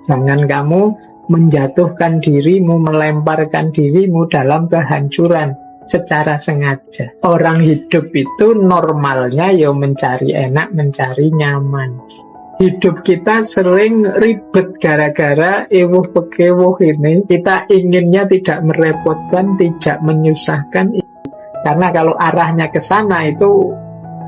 Jangan kamu menjatuhkan dirimu, melemparkan dirimu dalam kehancuran secara sengaja. Orang hidup itu normalnya ya mencari enak, mencari nyaman. Hidup kita sering ribet gara-gara ewuh pekewuh ini. Kita inginnya tidak merepotkan, tidak menyusahkan. Karena kalau arahnya ke sana itu,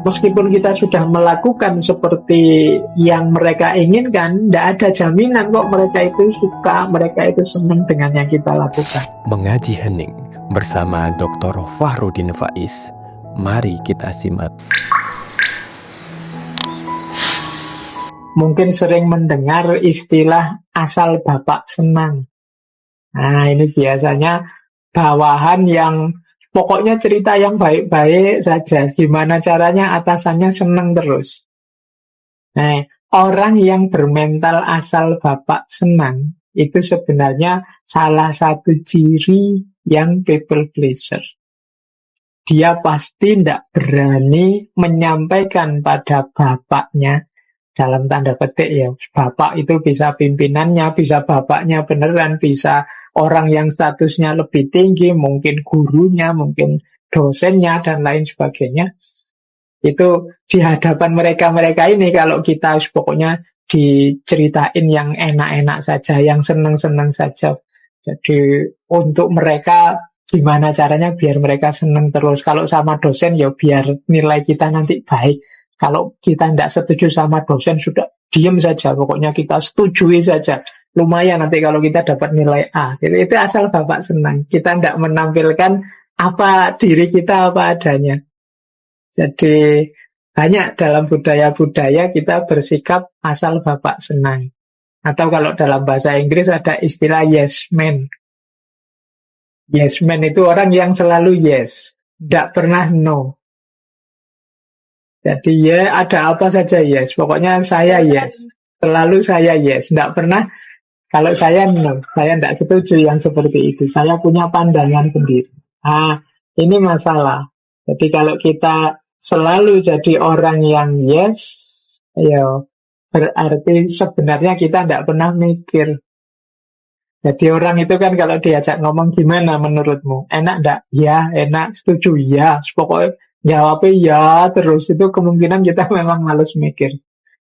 meskipun kita sudah melakukan seperti yang mereka inginkan, tidak ada jaminan kok mereka itu suka, mereka itu senang dengan yang kita lakukan. Mengaji Hening bersama Dr. Fahrudin Faiz. Mari kita simak. Mungkin sering mendengar istilah asal bapak senang. Nah, ini biasanya bawahan yang pokoknya cerita yang baik-baik saja. Gimana caranya atasannya senang terus. Nah, orang yang bermental asal bapak senang itu sebenarnya salah satu ciri yang people pleaser. Dia pasti tidak berani menyampaikan pada bapaknya, dalam tanda petik ya, bapak itu bisa pimpinannya, bisa bapaknya beneran, bisa orang yang statusnya lebih tinggi, mungkin gurunya, mungkin dosennya, dan lain sebagainya. Itu di hadapan mereka-mereka ini, kalau kita pokoknya diceritain yang enak-enak saja, yang senang-senang saja. Jadi untuk mereka gimana caranya biar mereka senang terus. Kalau sama dosen ya biar nilai kita nanti baik. Kalau kita tidak setuju sama dosen, sudah diam saja. Pokoknya kita setujui saja. Lumayan nanti kalau kita dapat nilai A. Itu asal bapak senang. Kita tidak menampilkan apa diri kita apa adanya. Jadi banyak dalam budaya-budaya kita bersikap asal bapak senang. Atau kalau dalam bahasa Inggris ada istilah yes man. Yes man itu orang yang selalu yes. Tidak pernah no. Jadi ya ada apa saja yes, pokoknya saya yes, selalu saya yes, tidak pernah kalau saya no, saya tidak setuju yang seperti itu, saya punya pandangan sendiri. Ini masalah. Jadi kalau kita selalu jadi orang yang yes, ya berarti sebenarnya kita tidak pernah mikir. Jadi orang itu kan kalau diajak ngomong gimana menurutmu? Enak enggak? Ya, enak, setuju, ya. Pokoknya jawabnya ya terus. Itu kemungkinan kita memang males mikir.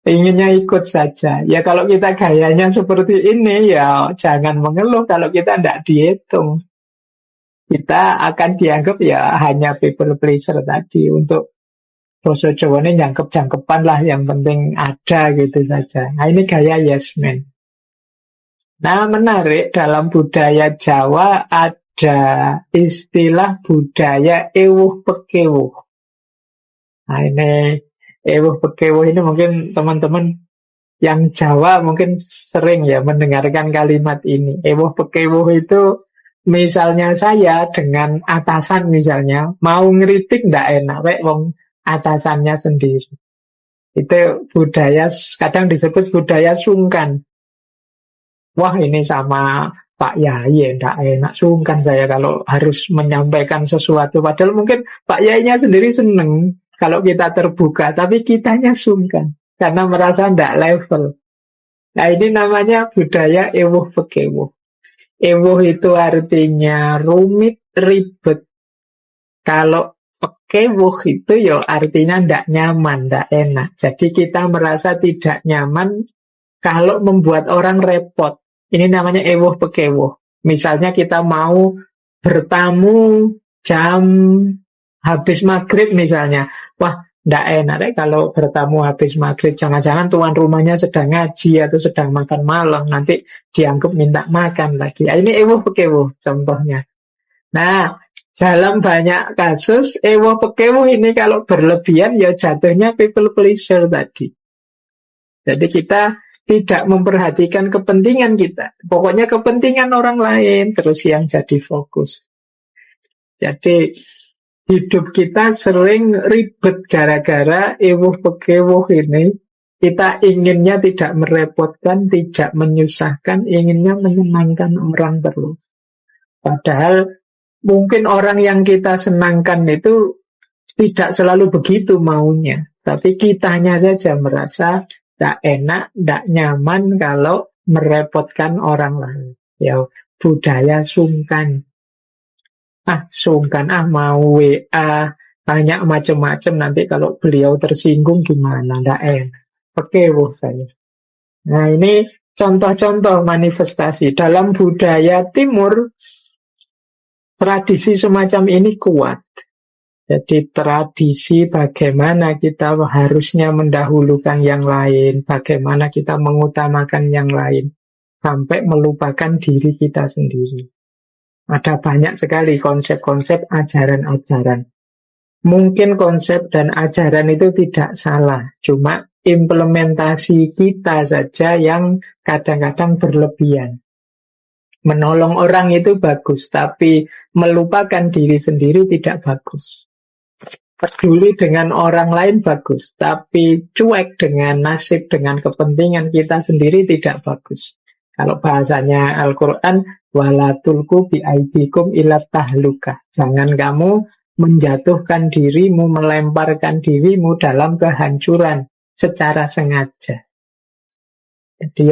Inginnya ikut saja. Ya kalau kita gayanya seperti ini, ya jangan mengeluh kalau kita enggak dihitung. Kita akan dianggap ya hanya people pleaser tadi. Untuk basa Jawa ini jangkep-jangkepan lah, yang penting ada gitu saja. Nah ini gaya yes man. Nah, menarik, dalam budaya Jawa ada istilah budaya ewuh pekewuh. Nah, ini ewuh pekewuh ini mungkin teman-teman yang Jawa mungkin sering ya mendengarkan kalimat ini. Ewuh pekewuh itu misalnya saya dengan atasan misalnya mau ngeritik ndak enak, wong atasannya sendiri. Itu budaya, kadang disebut budaya sungkan. Wah ini sama Pak Yai enggak enak, sungkan saya kalau harus menyampaikan sesuatu. Padahal mungkin Pak Yainya sendiri seneng kalau kita terbuka, tapi kitanya sungkan karena merasa enggak level. Nah ini namanya budaya ewuh pekewuh. Ewuh itu artinya rumit, ribet. Kalau pekewuh itu ya artinya enggak nyaman, enggak enak. Jadi kita merasa tidak nyaman kalau membuat orang repot. Ini namanya ewuh pekewuh. Misalnya kita mau bertamu jam habis maghrib misalnya. Wah, ndak enak deh kalau bertamu habis maghrib. Jangan-jangan tuan rumahnya sedang ngaji atau sedang makan malam. Nanti dianggap minta makan lagi. Ini ewuh pekewuh contohnya. Nah, dalam banyak kasus ewuh pekewuh ini kalau berlebihan ya jatuhnya people pleaser tadi. Jadi kita tidak memperhatikan kepentingan kita. Pokoknya kepentingan orang lain terus yang jadi fokus. Jadi hidup kita sering ribet gara-gara ewuh pekewuh ini. Kita inginnya tidak merepotkan, tidak menyusahkan, inginnya menyenangkan orang terus. Padahal mungkin orang yang kita senangkan itu tidak selalu begitu maunya. Tapi kitanya saja merasa tidak enak, tidak nyaman kalau merepotkan orang lain. Ya, budaya sungkan. Sungkan, mau WA, tanya macam-macam, nanti kalau beliau tersinggung gimana, nggak enak. Oke, saya. Nah, ini contoh-contoh manifestasi. Dalam budaya Timur, tradisi semacam ini kuat. Jadi tradisi bagaimana kita harusnya mendahulukan yang lain, bagaimana kita mengutamakan yang lain, sampai melupakan diri kita sendiri. Ada banyak sekali konsep-konsep ajaran-ajaran. Mungkin konsep dan ajaran itu tidak salah, cuma implementasi kita saja yang kadang-kadang berlebihan. Menolong orang itu bagus, tapi melupakan diri sendiri tidak bagus. Peduli dengan orang lain bagus, tapi cuek dengan nasib, dengan kepentingan kita sendiri tidak bagus. Kalau bahasanya Al-Quran, wala tulku bi'aidikum ila tahluka. Jangan kamu menjatuhkan dirimu, melemparkan dirimu dalam kehancuran secara sengaja. Jadi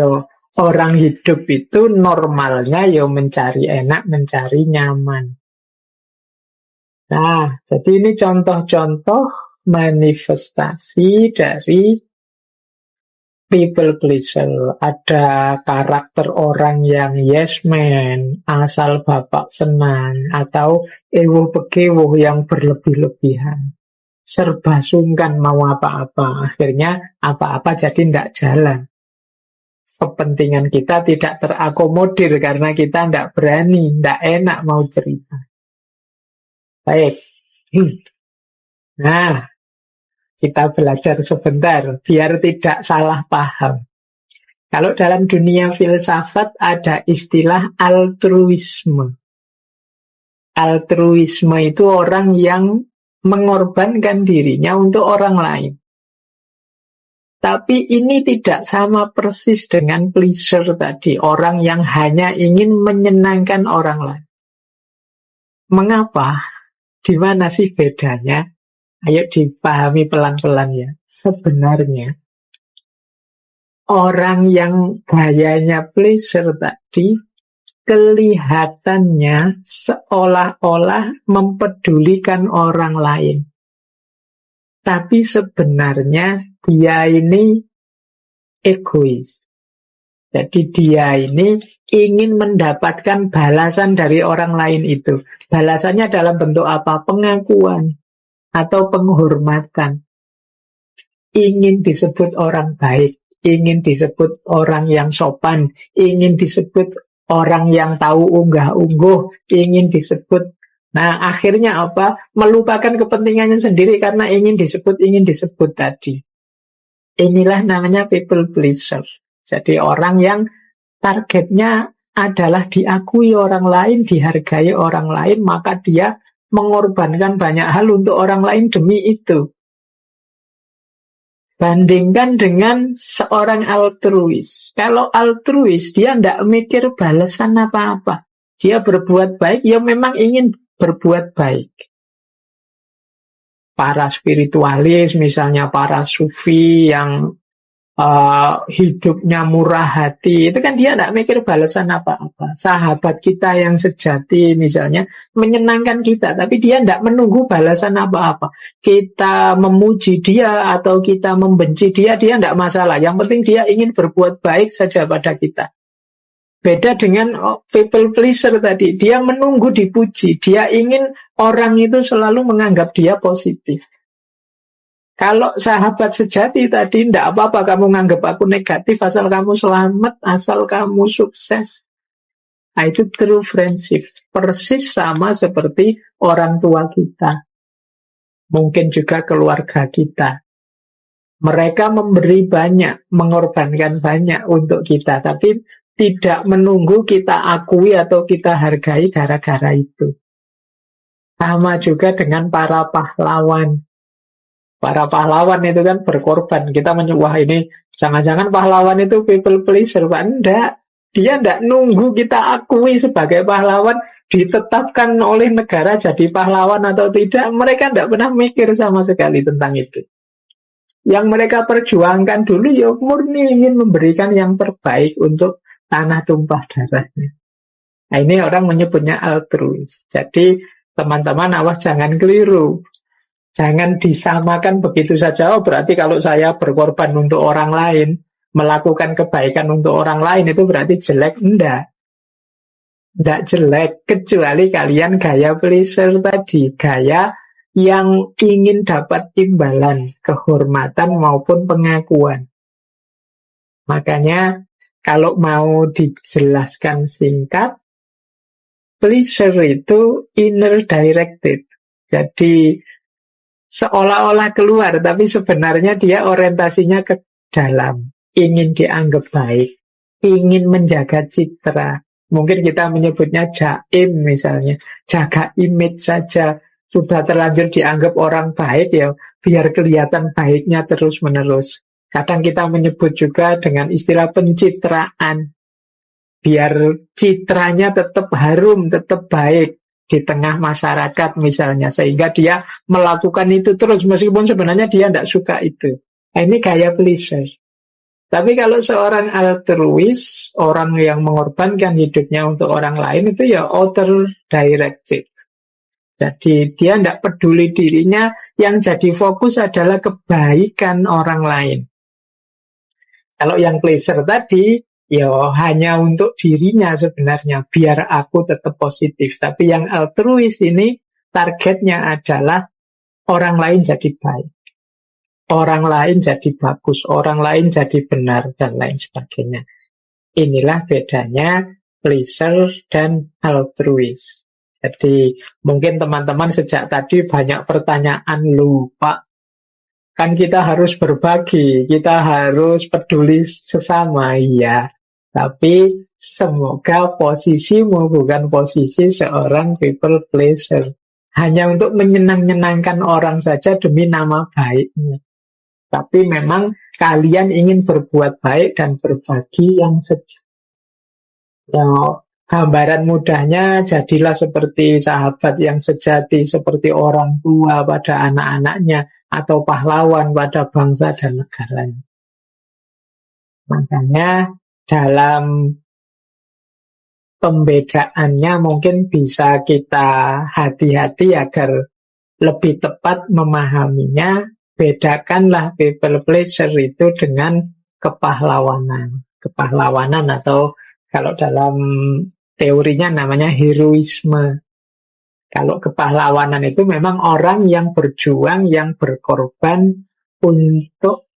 orang hidup itu normalnya mencari enak, mencari nyaman. Nah, jadi ini contoh-contoh manifestasi dari people pleaser. Ada karakter orang yang yes man, asal bapak senang, atau ewuh bekewuh yang berlebih-lebihan. Serba sungkan mau apa-apa, akhirnya apa-apa jadi tidak jalan. Kepentingan kita tidak terakomodir karena kita tidak berani, tidak enak mau cerita. Baik. Nah, kita belajar sebentar biar tidak salah paham. Kalau dalam dunia filsafat ada istilah altruisme. Altruisme itu orang yang mengorbankan dirinya untuk orang lain. Tapi ini tidak sama persis dengan pleasure tadi, orang yang hanya ingin menyenangkan orang lain. Mengapa? Di mana sih bedanya? Ayo dipahami pelan-pelan ya. Sebenarnya orang yang gayanya pleasure tadi kelihatannya seolah-olah mempedulikan orang lain. Tapi sebenarnya dia ini egois. Jadi dia ini ingin mendapatkan balasan dari orang lain itu. Balasannya dalam bentuk apa? Pengakuan atau penghormatan. Ingin disebut orang baik, ingin disebut orang yang sopan, ingin disebut orang yang tahu unggah-ungguh, ingin disebut. Nah, akhirnya apa? Melupakan kepentingannya sendiri karena ingin disebut tadi. Inilah namanya people pleaser. Jadi orang yang targetnya adalah diakui orang lain, dihargai orang lain, maka dia mengorbankan banyak hal untuk orang lain demi itu. Bandingkan dengan seorang altruis. Kalau altruis, dia tidak mikir balasan apa-apa. Dia berbuat baik, ya memang ingin berbuat baik. Para spiritualis, misalnya para sufi yang hidupnya murah hati, itu kan dia tidak mikir balasan apa-apa. Sahabat kita yang sejati misalnya menyenangkan kita, tapi dia tidak menunggu balasan apa-apa. Kita memuji dia atau kita membenci dia tidak masalah. Yang penting dia ingin berbuat baik saja pada kita. Beda dengan people pleaser tadi, dia menunggu dipuji, dia ingin orang itu selalu menganggap dia positif. Kalau sahabat sejati tadi, tidak apa-apa kamu nganggap aku negatif, asal kamu selamat, asal kamu sukses. Nah, itu true friendship. Persis sama seperti orang tua kita. Mungkin juga keluarga kita. Mereka memberi banyak, mengorbankan banyak untuk kita, tapi tidak menunggu kita akui atau kita hargai gara-gara itu. Sama juga dengan para pahlawan. Para pahlawan itu kan berkorban. Kita menyuwah ini, jangan-jangan pahlawan itu people pleaser, Pak. Enggak. Dia enggak nunggu kita akui sebagai pahlawan, ditetapkan oleh negara jadi pahlawan atau tidak. Mereka enggak pernah mikir sama sekali tentang itu. Yang mereka perjuangkan dulu ya murni ingin memberikan yang terbaik untuk tanah tumpah darahnya. Nah, ini orang menyebutnya altruis. Jadi teman-teman awas jangan keliru. Jangan disamakan begitu saja. Oh, berarti kalau saya berkorban untuk orang lain, melakukan kebaikan untuk orang lain, itu berarti jelek. Enggak jelek. Kecuali kalian gaya pleaser tadi. Gaya yang ingin dapat imbalan, kehormatan maupun pengakuan. Makanya kalau mau dijelaskan singkat, pleasure itu inner directed. Jadi seolah-olah keluar, tapi sebenarnya dia orientasinya ke dalam. Ingin dianggap baik, ingin menjaga citra. Mungkin kita menyebutnya jaim misalnya. Jaga image saja. Sudah terlanjur dianggap orang baik ya, biar kelihatan baiknya terus-menerus. Kadang kita menyebut juga dengan istilah pencitraan. Biar citranya tetap harum, tetap baik di tengah masyarakat misalnya, sehingga dia melakukan itu terus meskipun sebenarnya dia tidak suka itu. Nah, ini gaya pleaser. Tapi kalau seorang altruis, orang yang mengorbankan hidupnya untuk orang lain, itu ya outer directed. Jadi dia tidak peduli dirinya, yang jadi fokus adalah kebaikan orang lain. Kalau yang pleaser tadi ya hanya untuk dirinya sebenarnya, biar aku tetap positif. Tapi yang altruis ini targetnya adalah orang lain jadi baik, orang lain jadi bagus, orang lain jadi benar, dan lain sebagainya. Inilah bedanya pleaser dan altruis. Jadi mungkin teman-teman sejak tadi banyak pertanyaan, lupa. Kan kita harus berbagi, kita harus peduli sesama, iya. Tapi semoga posisimu bukan posisi seorang people pleaser. Hanya untuk menyenang-nyenangkan orang saja demi nama baiknya. Tapi memang kalian ingin berbuat baik dan berbagi yang sejati. Ya, gambaran mudahnya jadilah seperti sahabat yang sejati, seperti orang tua pada anak-anaknya, atau pahlawan pada bangsa dan negaranya. Makanya dalam pembedaannya mungkin bisa kita hati-hati agar lebih tepat memahaminya. Bedakanlah people pleasure itu dengan kepahlawanan. Kepahlawanan atau kalau dalam teorinya namanya heroisme. Kalau kepahlawanan itu memang orang yang berjuang, yang berkorban untuk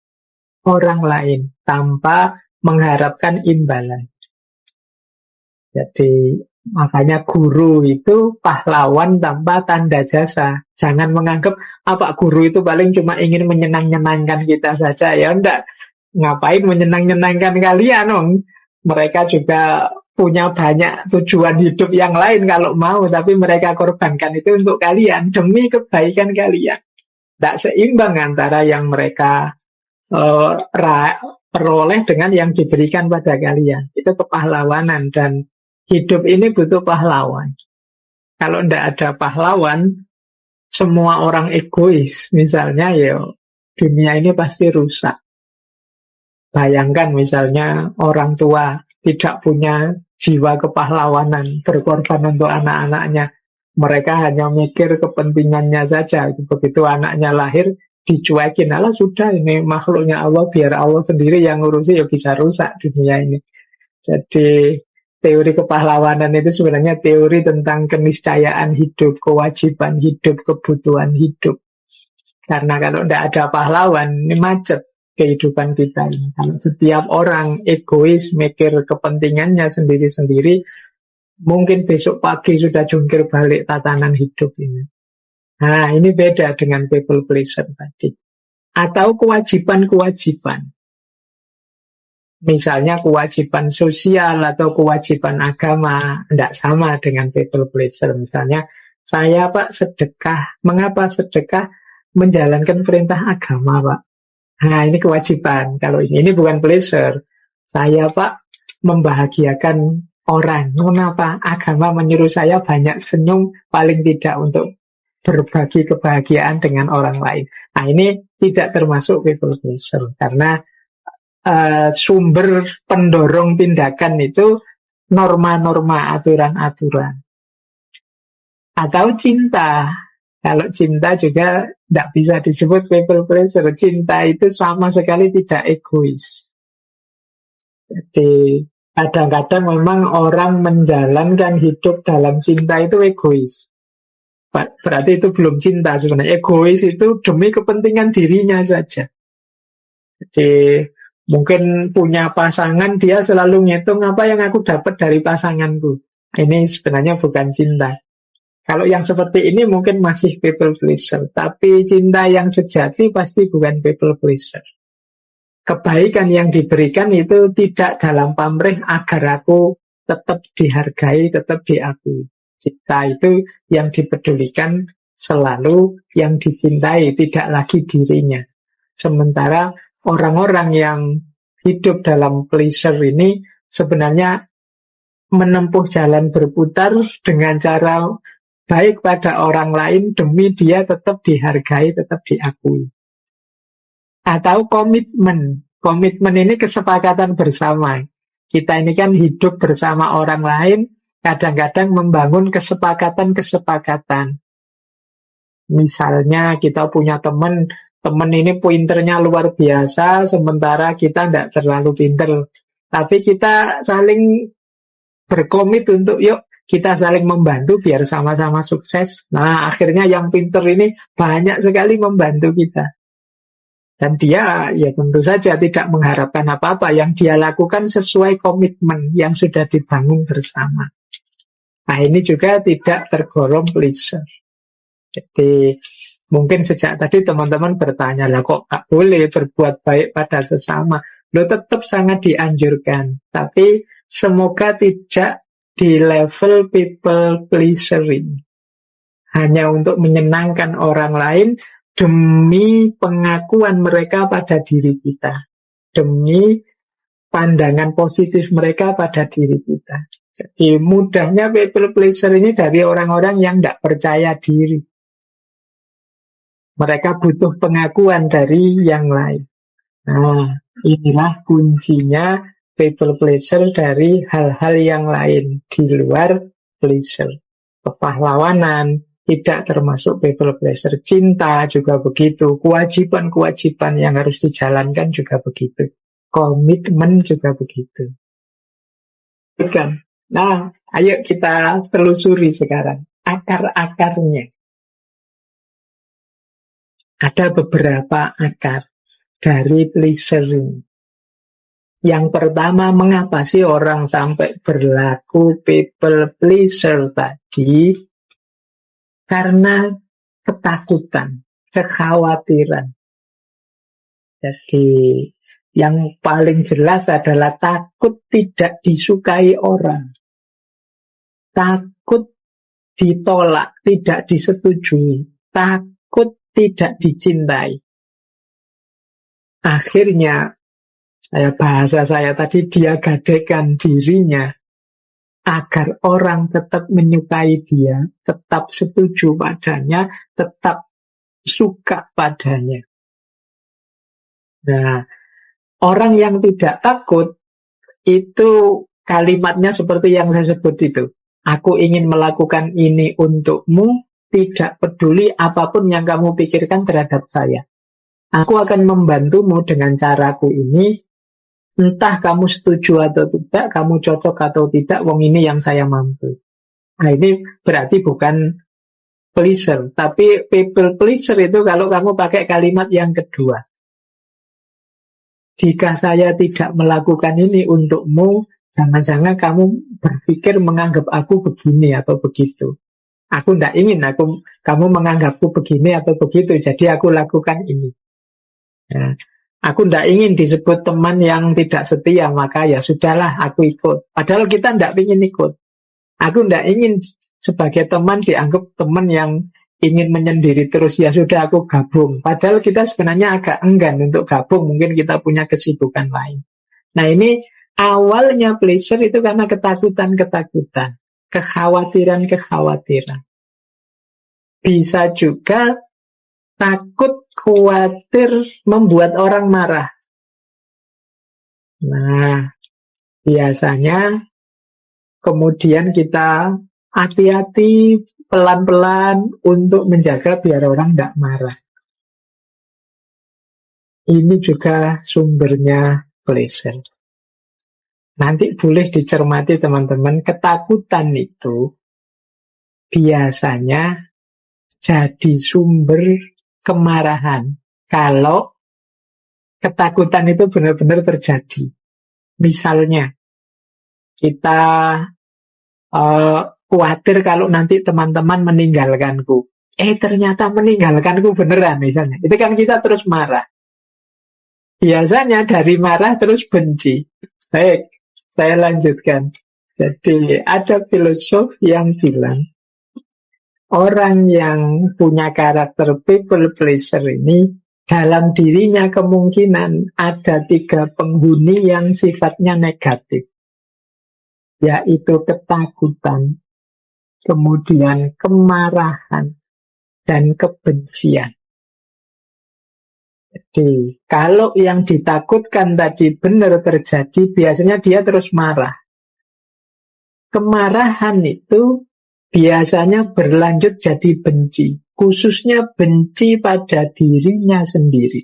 orang lain tanpa mengharapkan imbalan. Jadi makanya guru itu pahlawan tanpa tanda jasa. Jangan menganggap apa guru itu paling cuma ingin menyenang-nyenangkan kita saja. Ya enggak, ngapain menyenang-nyenangkan kalian? Mereka juga punya banyak tujuan hidup yang lain kalau mau, tapi mereka korbankan itu untuk kalian, demi kebaikan kalian. Tidak seimbang antara yang mereka peroleh dengan yang diberikan pada kalian. Itu kepahlawanan, dan hidup ini butuh pahlawan. Kalau tidak ada pahlawan, semua orang egois misalnya, ya dunia ini pasti rusak. Bayangkan misalnya orang tua tidak punya jiwa kepahlawanan, berkorban untuk anak-anaknya. Mereka hanya mikir kepentingannya saja. Begitu anaknya lahir, dicuekin. Alah sudah, ini makhluknya Allah, biar Allah sendiri yang ngurusi, ya bisa rusak dunia ini. Jadi teori kepahlawanan itu sebenarnya teori tentang keniscayaan hidup, kewajiban hidup, kebutuhan hidup. Karena kalau tidak ada pahlawan, ini macet kehidupan kita ini. Kalau setiap orang egois, mikir kepentingannya sendiri-sendiri, mungkin besok pagi sudah jungkir balik tatanan hidup ini. Nah, ini beda dengan people pleaser tadi. Atau kewajiban-kewajiban. Misalnya kewajiban sosial atau kewajiban agama, tidak sama dengan people pleaser. Misalnya, saya Pak sedekah. Mengapa sedekah? Menjalankan perintah agama Pak. Nah, ini kewajiban. Kalau ini bukan pleasure. Saya Pak membahagiakan orang. Mengapa? Agama menyuruh saya banyak senyum, paling tidak untuk berbagi kebahagiaan dengan orang lain. Nah, ini tidak termasuk people pleasure. Karena sumber pendorong tindakan itu norma-norma, aturan-aturan. Atau cinta. Kalau cinta juga tidak bisa disebut people pleaser. Cinta itu sama sekali tidak egois. Jadi kadang-kadang memang orang menjalankan hidup dalam cinta itu egois. Berarti itu belum cinta sebenarnya. Egois itu demi kepentingan dirinya saja. Jadi mungkin punya pasangan, dia selalu ngitung apa yang aku dapat dari pasanganku. Ini sebenarnya bukan cinta. Kalau yang seperti ini mungkin masih people pleaser. Tapi cinta yang sejati pasti bukan people pleaser. Kebaikan yang diberikan itu tidak dalam pamrih agar aku tetap dihargai, tetap diakui. Cinta itu yang dipedulikan selalu yang dicintai, tidak lagi dirinya. Sementara orang-orang yang hidup dalam pleasure ini sebenarnya menempuh jalan berputar dengan cara baik pada orang lain demi dia tetap dihargai, tetap diakui. Atau komitmen. Komitmen ini kesepakatan bersama. Kita ini kan hidup bersama orang lain, kadang-kadang membangun kesepakatan-kesepakatan. Misalnya kita punya teman ini pinternya luar biasa, sementara kita tidak terlalu pinter. Tapi kita saling berkomit untuk yuk kita saling membantu biar sama-sama sukses. Nah, akhirnya yang pinter ini banyak sekali membantu kita. Dan dia ya tentu saja tidak mengharapkan apa-apa. Yang dia lakukan sesuai komitmen yang sudah dibangun bersama. Nah, ini juga tidak tergolong pleasure. Jadi mungkin sejak tadi teman-teman bertanya, lah kok gak boleh berbuat baik pada sesama? Loh, tetap sangat dianjurkan. Tapi semoga tidak di level people pleasing. Hanya untuk menyenangkan orang lain demi pengakuan mereka pada diri kita. Demi pandangan positif mereka pada diri kita. Jadi mudahnya people pleaser ini dari orang-orang yang tidak percaya diri. Mereka butuh pengakuan dari yang lain. Nah, inilah kuncinya people pleaser dari hal-hal yang lain di luar pleasure. Kepahlawanan tidak termasuk people pleaser. Cinta juga begitu. Kewajiban-kewajiban yang harus dijalankan juga begitu. Komitmen juga begitu. Bukan. Nah, ayo kita telusuri sekarang akar-akarnya. Ada beberapa akar dari pleasing. Yang pertama, mengapa sih orang sampai berlaku people pleaser tadi? Karena ketakutan, kekhawatiran. Jadi yang paling jelas adalah takut tidak disukai orang. Takut ditolak, tidak disetujui. Takut tidak dicintai. Akhirnya, bahasa saya tadi, dia gadekan dirinya agar orang tetap menyukai dia, tetap setuju padanya, tetap suka padanya. Nah, orang yang tidak takut, itu kalimatnya seperti yang saya sebut itu. Aku ingin melakukan ini untukmu, tidak peduli apapun yang kamu pikirkan terhadap saya. Aku akan membantumu dengan caraku ini, entah kamu setuju atau tidak, kamu cocok atau tidak, wong ini yang saya mampu. Nah, ini berarti bukan pleaser, tapi people pleaser itu kalau kamu pakai kalimat yang kedua. Jika saya tidak melakukan ini untukmu, jangan-jangan kamu berpikir menganggap aku begini atau begitu. Aku tidak ingin kamu menganggapku begini atau begitu, jadi aku lakukan ini. Nah, aku tidak ingin disebut teman yang tidak setia, maka ya sudahlah aku ikut. Padahal kita tidak ingin ikut. Aku tidak ingin sebagai teman dianggap teman yang ingin menyendiri terus, ya sudah aku gabung. Padahal kita sebenarnya agak enggan untuk gabung, mungkin kita punya kesibukan lain. Nah, ini awalnya pleasure itu karena ketakutan-ketakutan, kekhawatiran-kekhawatiran. Bisa juga takut, khawatir membuat orang marah. Nah, biasanya kemudian kita hati-hati pelan-pelan untuk menjaga biar orang tidak marah. Ini juga sumbernya pleasure. Nanti boleh dicermati teman-teman, ketakutan itu biasanya jadi sumber kemarahan kalau ketakutan itu benar-benar terjadi. Misalnya, kita khawatir kalau nanti teman-teman meninggalkanku. Ternyata meninggalkanku beneran misalnya. Itu kan kita terus marah. Biasanya dari marah terus benci. Baik, saya lanjutkan. Jadi ada filosof yang bilang, orang yang punya karakter people pleaser ini dalam dirinya kemungkinan ada 3 penghuni yang sifatnya negatif, yaitu ketakutan, kemudian kemarahan, dan kebencian. Jadi, kalau yang ditakutkan tadi benar terjadi, biasanya dia terus marah. Kemarahan itu biasanya berlanjut jadi benci, khususnya benci pada dirinya sendiri.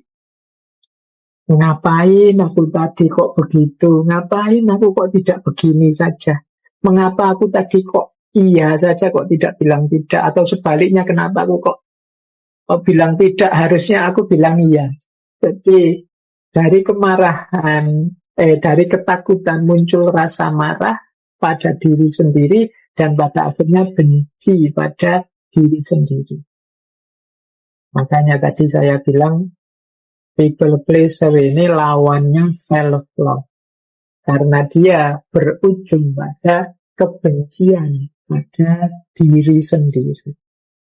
Ngapain aku tadi kok begitu? Ngapain aku kok tidak begini saja? Mengapa aku tadi kok iya saja kok tidak bilang tidak? Atau sebaliknya, kenapa aku kok bilang tidak, harusnya aku bilang iya. Jadi dari kemarahan, dari ketakutan muncul rasa marah pada diri sendiri dan pada akhirnya benci pada diri sendiri. Makanya tadi saya bilang people pleaser ini lawannya self love, karena dia berujung pada kebencian pada diri sendiri.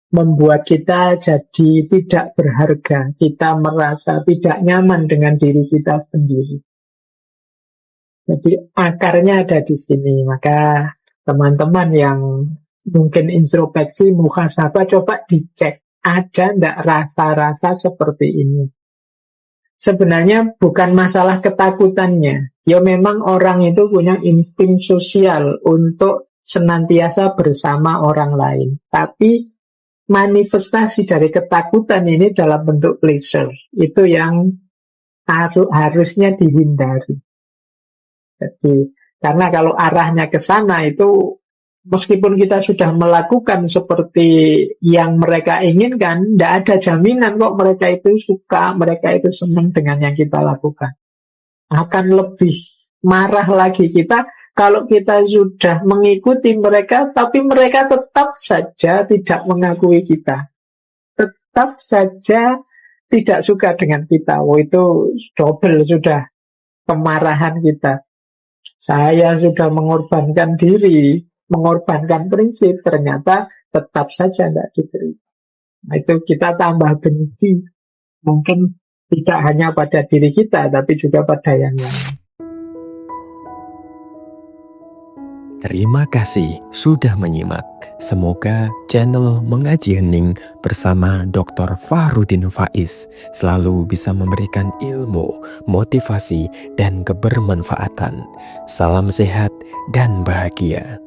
Membuat kita jadi tidak berharga, kita merasa tidak nyaman dengan diri kita sendiri. Jadi akarnya ada di sini. Maka teman-teman yang mungkin introspeksi, muhasabah, coba dicek ada enggak rasa-rasa seperti ini. Sebenarnya bukan masalah ketakutannya. Ya memang orang itu punya insting sosial untuk senantiasa bersama orang lain. Tapi manifestasi dari ketakutan ini dalam bentuk pleasure. Itu yang harusnya dihindari. Jadi, karena kalau arahnya ke sana itu, meskipun kita sudah melakukan seperti yang mereka inginkan, tidak ada jaminan kok mereka itu suka, mereka itu senang dengan yang kita lakukan. Akan lebih marah lagi kita kalau kita sudah mengikuti mereka, tapi mereka tetap saja tidak mengakui kita. Tetap saja tidak suka dengan kita. Oh, itu double sudah kemarahan kita. Saya sudah mengorbankan diri, mengorbankan prinsip, ternyata tetap saja tidak diterima. Nah, itu kita tambah benci. Mungkin tidak hanya pada diri kita, tapi juga pada yang lain. Terima kasih sudah menyimak. Semoga channel Mengaji Hening bersama Dr. Fahrudin Faiz selalu bisa memberikan ilmu, motivasi, dan kebermanfaatan. Salam sehat dan bahagia.